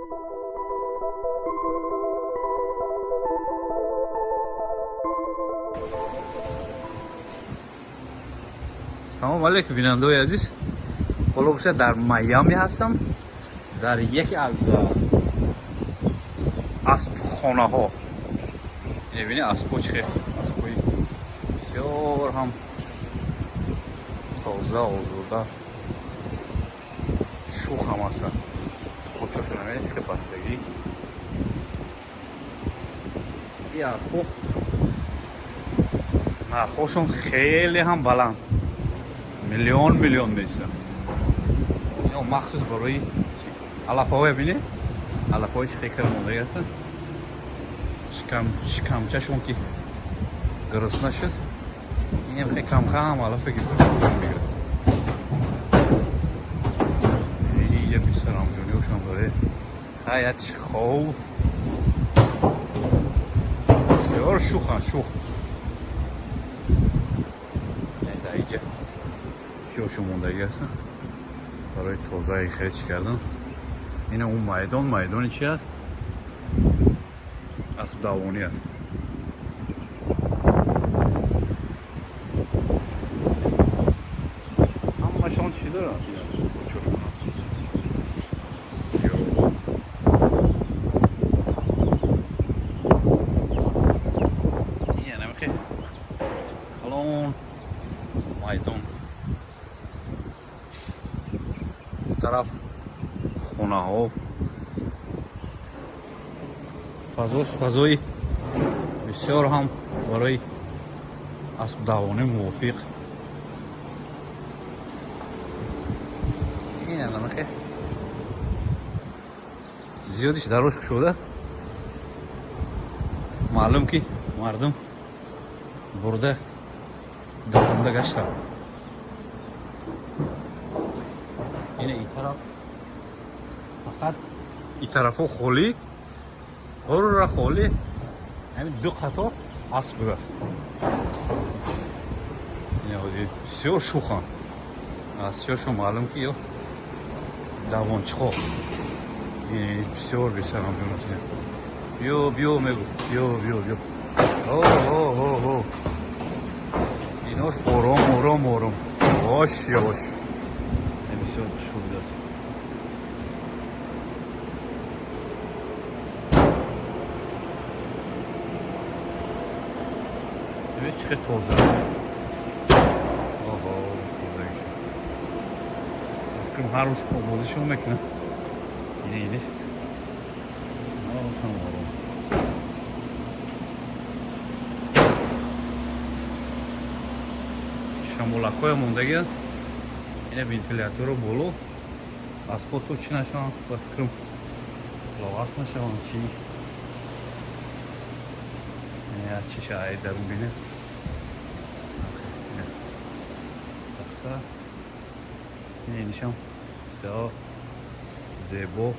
سلام علیکم بیننده‌های عزیز. خلاصه در میامی هستم، در یکی از اسبخانه ها. ببینید اسب‌ها چه اسب‌های بسیار هم تازه آزاده شوخ هم هستن. خودشون نمی‌بینید که بستگی این اسب‌ها نرخشون خیلی هم بلند، میلیون میشه. یا مخصوص برای علف‌ها ببینید، علف‌های چه خیلی مونده هستن. شکمچه‌شون که گرسنه شد، این خیلی کم علف گرفته میگیره. یه بیشتر همجوریشون داره. حیات خوب بسیار شوخ. اینجا سیاهشون موندگی هستن برای تازه خرید کردن. این اون میدان چی هست؟ اسب دوانی است. همشون چی دارن؟ این نمیخه کلون میدان طرف خونه ها فضای بسیار هم برای اسب دوانی موافق. این نمیخه زیادش دراز شده، معلوم که مردم برده دکنده گشتن. این طرف فقط این طرف خالی، هر خالی، همین دو قطار اسب است. این بسیار شوخن، بسیارشون معلوم که یا دوانچخا. این بسیار هم جون بیا میگو بیا اوه ایناش آرام باش یواش. این بسیار شوخ است. چه تازه bakın هر روز بازیشون میکنن. اینه شمولکای موندگی. اینه ونتیلاتور بالا اسب‌ها تو چی نشون فکرم لغت نشون چی یا چی شاید درون بینه. این نشون بسیار زیبا.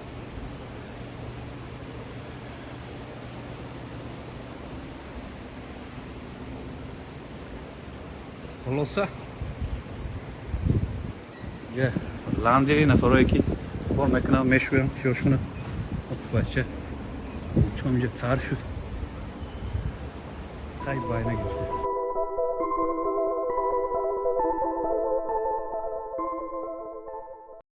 خلاصه یه لاندری نفرایی که بار میکنم میشویم کیاشونه بچه چون اینجا تر شد خیلی باید نگیرسه.